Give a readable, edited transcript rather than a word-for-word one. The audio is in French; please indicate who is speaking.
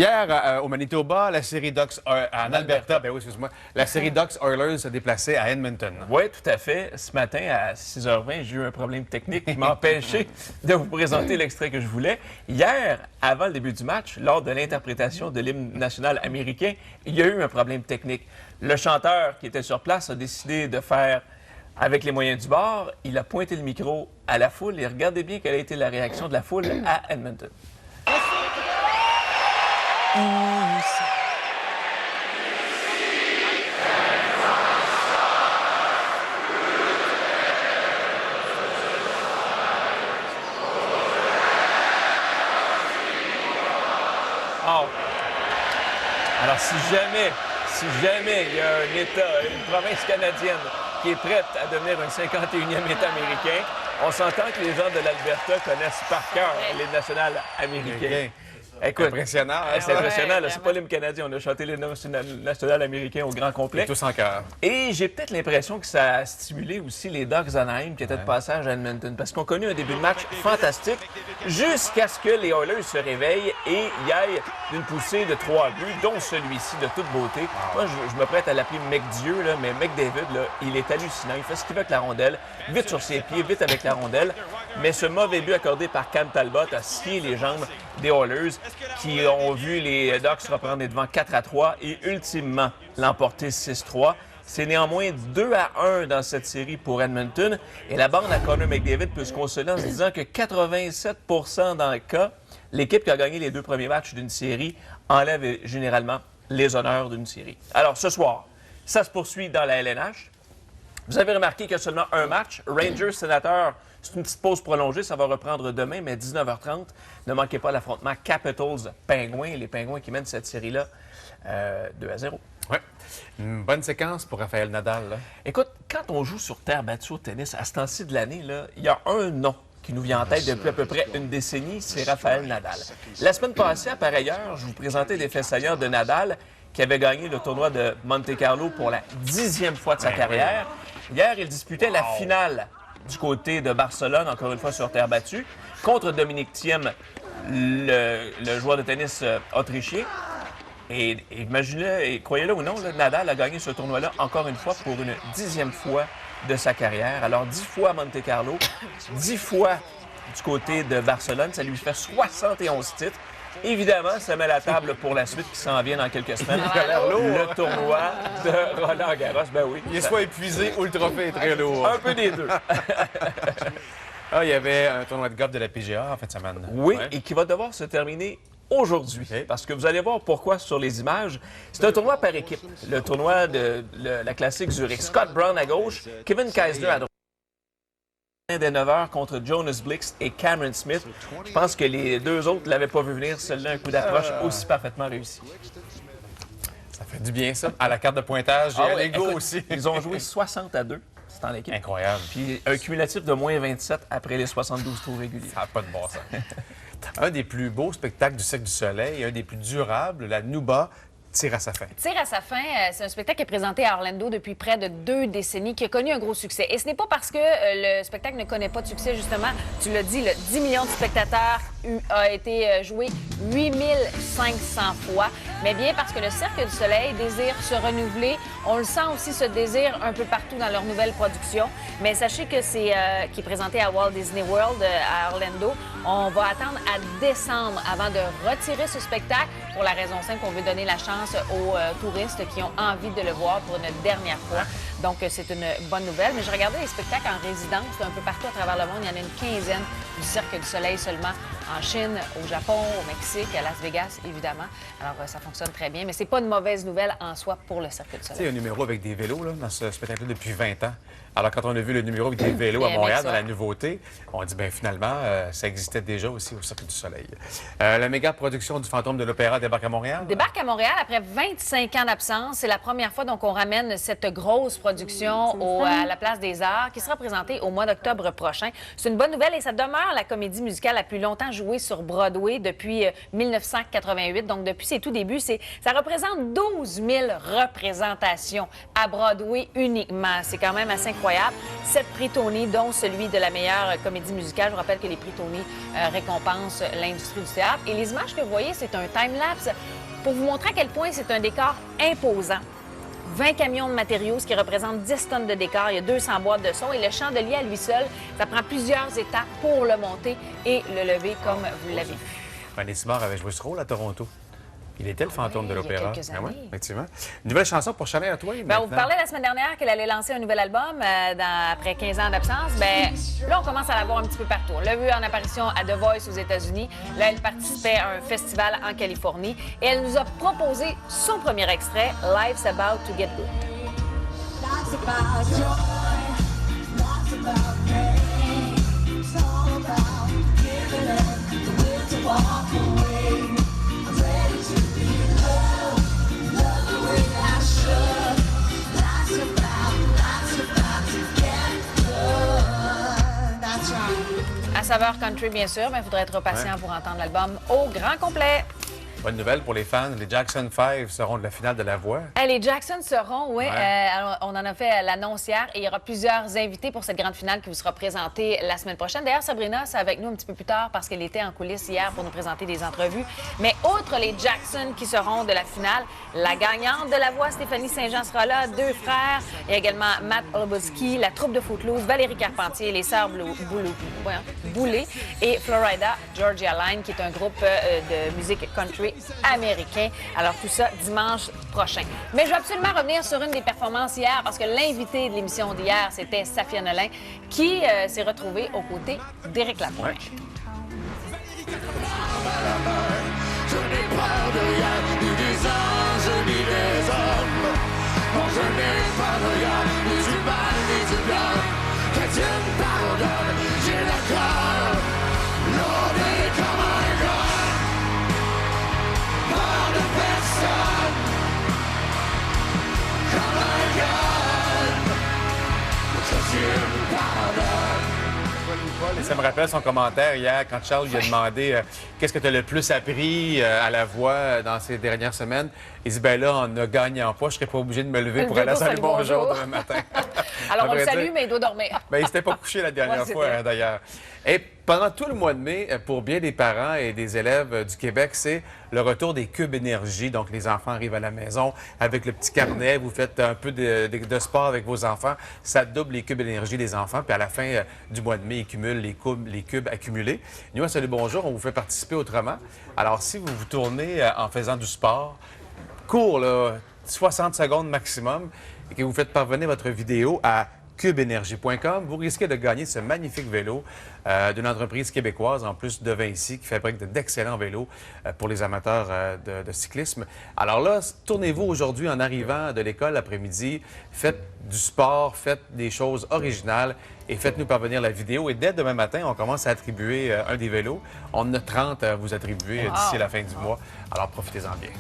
Speaker 1: Hier, au Manitoba, la série Ducks en Alberta, ben oui, excuse-moi, la série Ducks Oilers s'est déplacée à Edmonton.
Speaker 2: Oui, tout à fait. Ce matin, à 6h20, j'ai eu un problème technique qui m'a empêché de vous présenter l'extrait que je voulais. Hier, avant le début du match, lors de l'interprétation de l'hymne national américain, il y a eu un problème technique. Le chanteur qui était sur place a décidé de faire avec les moyens du bord. Il a pointé le micro à la foule et regardez bien quelle a été la réaction de la foule à Edmonton. Oh. Alors, si jamais il y a un État, une province canadienne qui est prête à devenir un 51e État américain, on s'entend que les gens de l'Alberta connaissent par cœur l'hymne national américain. Écoute,
Speaker 1: Impressionnant.
Speaker 2: c'est impressionnant. C'est pas l'hymne canadien. On a chanté l'hymne national américain au grand complet.
Speaker 1: Tous en cœur.
Speaker 2: Et j'ai peut-être l'impression que ça a stimulé aussi les Ducks d'Anaheim qui étaient de passage à Edmonton. Parce qu'on a connu un début de match fantastique jusqu'à ce que les Oilers se réveillent et y aille d'une poussée de 3 buts, dont celui-ci de toute beauté. Moi, je me prête à l'appeler McDieu, là, mais McDavid, là, il est hallucinant. Il fait ce qu'il veut avec la rondelle, vite sur ses pieds, vite avec la rondelle. Mais ce mauvais but accordé par Cam Talbot a scié les jambes des Oilers qui ont vu les Ducks reprendre devant 4-3 et ultimement l'emporter 6-3. C'est néanmoins 2-1 dans cette série pour Edmonton. Et la bande à Connor McDavid peut se consoler en se disant que 87 dans le cas, l'équipe qui a gagné les 2 premiers matchs d'une série enlève généralement les honneurs d'une série. Alors ce soir, ça se poursuit dans la LNH. Vous avez remarqué qu'il y a seulement un match. Rangers-Sénateurs, c'est une petite pause prolongée. Ça va reprendre demain, mais 19h30. Ne manquez pas l'affrontement Capitals-Pingouins. Les Pingouins qui mènent cette série-là 2-0.
Speaker 1: Oui. Une bonne séquence pour Raphaël Nadal. Là.
Speaker 2: Écoute, quand on joue sur terre battue au tennis, à ce temps-ci de l'année, il y a un nom qui nous vient en tête depuis à peu près une décennie, c'est Raphaël Nadal. La semaine passée, par ailleurs, je vous présentais des faits saillants de Nadal qui avait gagné le tournoi de Monte-Carlo pour la 10e fois de sa carrière. Hier, il disputait la finale du côté de Barcelone, encore une fois sur terre battue, contre Dominic Thiem, le joueur de tennis autrichien. Et imaginez, et croyez-le ou non, là, Nadal a gagné ce tournoi-là encore une fois pour une 10e fois de sa carrière. Alors 10 fois à Monte-Carlo, 10 fois du côté de Barcelone, ça lui fait 71 titres. Évidemment, ça met la table pour la suite qui s'en vient dans quelques semaines. Le tournoi de Roland-Garros. Ben oui.
Speaker 1: Il est soit épuisé ou le trophée est très lourd.
Speaker 2: Un peu des deux.
Speaker 1: Il y avait un tournoi de golf de la PGA en fin de semaine.
Speaker 2: Oui, et qui va devoir se terminer aujourd'hui. Okay. Parce que vous allez voir pourquoi sur les images. C'est un tournoi par équipe. Le tournoi de la classique Zurich. Scott Brown à gauche, Kevin Keisler à droite. Dès 9h contre Jonas Blixt et Cameron Smith. Je pense que les deux autres ne l'avaient pas vu venir, celui-là un coup d'approche aussi parfaitement réussi.
Speaker 1: Ça fait du bien, ça. À la carte de pointage, et à l'ego aussi.
Speaker 2: Ils ont joué 60-2. C'est en équipe.
Speaker 1: Incroyable.
Speaker 2: Puis un cumulatif de moins 27 après les 72 tours réguliers.
Speaker 1: Ça n'a pas de bon sens. Un des plus beaux spectacles du Cirque du Soleil, un des plus durables, la Nouba, tire à sa fin.
Speaker 3: Tire à sa fin, c'est un spectacle qui est présenté à Orlando depuis près de 2 décennies, qui a connu un gros succès. Et ce n'est pas parce que le spectacle ne connaît pas de succès, justement. Tu l'as dit, 10 millions de spectateurs a été joué 8500 fois, mais bien parce que le Cirque du Soleil désire se renouveler. On le sent aussi, ce désir, un peu partout dans leur nouvelle production. Mais sachez que c'est qui est présenté à Walt Disney World à Orlando. On va attendre à décembre avant de retirer ce spectacle pour la raison simple qu'on veut donner la chance aux touristes qui ont envie de le voir pour une dernière fois. Donc, c'est une bonne nouvelle. Mais je regardais les spectacles en résidence un peu partout à travers le monde. Il y en a une quinzaine du Cirque du Soleil seulement en Chine, au Japon, au Mexique, à Las Vegas, évidemment. Alors, ça fonctionne très bien. Mais c'est pas une mauvaise nouvelle en soi pour le Cirque du Soleil.
Speaker 1: Tu sais, un numéro avec des vélos là, dans ce spectacle depuis 20 ans. Alors, quand on a vu le numéro avec des vélos à Montréal, dans la nouveauté, on dit, bien finalement, ça existait déjà aussi au Cirque du Soleil. La méga production du Fantôme de l'Opéra débarque à Montréal?
Speaker 3: Débarque à Montréal après 25 ans d'absence. C'est la première fois donc on ramène cette grosse production à la Place des Arts qui sera présentée au mois d'octobre prochain. C'est une bonne nouvelle et ça demeure la comédie musicale la plus longtemps jouée sur Broadway depuis 1988. Donc, depuis ses tout débuts, ça représente 12 000 représentations à Broadway uniquement. C'est quand même assez incroyable. 7 prix Tony, dont celui de la meilleure comédie musicale. Je vous rappelle que les prix Tony récompensent l'industrie du théâtre. Et les images que vous voyez, c'est un time-lapse pour vous montrer à quel point c'est un décor imposant. 20 camions de matériaux, ce qui représente 10 tonnes de décor. Il y a 200 boîtes de son. Et le chandelier à lui seul, ça prend plusieurs étapes pour le monter et le lever, comme vous l'avez vu.
Speaker 1: René Simard avait joué ce rôle à Toronto. Il était le fantôme de l'opéra.
Speaker 3: Il y a quelques années.
Speaker 1: Oui, effectivement. Une nouvelle chanson pour Shania Twain.
Speaker 3: On vous parlait la semaine dernière qu'elle allait lancer un nouvel album après 15 ans d'absence. Là, on commence à la voir un petit peu partout. On l'a vu en apparition à The Voice aux États-Unis. Là, elle participait à un festival en Californie. Et elle nous a proposé son premier extrait, Life's About to Get Good.
Speaker 4: Life's about joy, life's about pain. It's all about giving up the will to walk away. I'm ready to be loved, love the way I should. Life's about to get good. That's right.
Speaker 3: À saveur country, bien sûr, mais il faudrait être patient pour entendre l'album au grand complet.
Speaker 1: Bonne nouvelle pour les fans, les Jackson 5 seront de la finale de La Voix.
Speaker 3: Les Jackson seront, oui. Alors, on en a fait l'annonce hier et il y aura plusieurs invités pour cette grande finale qui vous sera présentée la semaine prochaine. D'ailleurs, Sabrina, c'est avec nous un petit peu plus tard parce qu'elle était en coulisses hier pour nous présenter des entrevues. Mais outre les Jackson qui seront de la finale, la gagnante de La Voix, Stéphanie Saint-Jean, sera là, 2 frères. Il y a également Matt Olbowski, la troupe de Footloose, Valérie Carpentier, les sœurs Boulay et Florida Georgia Line, qui est un groupe de musique country américain. Alors, tout ça dimanche prochain. Mais je veux absolument revenir sur une des performances hier parce que l'invité de l'émission d'hier, c'était Safia Nolin qui s'est retrouvée aux côtés d'Éric Lapointe.
Speaker 5: Je n'ai pas de rien, ni des anges, ni des hommes. Non, je n'ai pas de rien, ni du mal, ni du bien. Que Dieu me pardonne, j'ai le cœur lourd comme un gars. Pas de personne, comme un gars. Que Dieu me pardonne.
Speaker 1: Et ça me rappelle son commentaire hier quand Charles lui a demandé qu'est-ce que tu as le plus appris à La Voix dans ces dernières semaines. Il dit, ben là, en ne gagnant pas, je serais pas obligé de me lever pour aller à Salut Bonjour demain matin.
Speaker 3: Alors, on le salue, mais il doit dormir.
Speaker 1: Ben, il s'était pas couché la dernière fois, d'ailleurs. Et pendant tout le mois de mai, pour bien des parents et des élèves du Québec, c'est le retour des cubes énergie. Donc, les enfants arrivent à la maison avec le petit carnet. Vous faites un peu de sport avec vos enfants. Ça double les cubes énergie des enfants. Puis à la fin du mois de mai, ils cumulent les cubes accumulés. Nous, à Salut Bonjour, on vous fait participer autrement. Alors, si vous vous tournez en faisant du sport, court, là, 60 secondes maximum, et que vous faites parvenir votre vidéo à cubeenergie.com, vous risquez de gagner ce magnifique vélo d'une entreprise québécoise, en plus de Vinci, qui fabrique d'excellents vélos pour les amateurs de cyclisme. Alors là, tournez-vous aujourd'hui en arrivant de l'école l'après-midi, faites du sport, faites des choses originales et faites-nous parvenir la vidéo. Et dès demain matin, on commence à attribuer un des vélos. On en a 30 à vous attribuer d'ici la fin du mois. Alors profitez-en bien.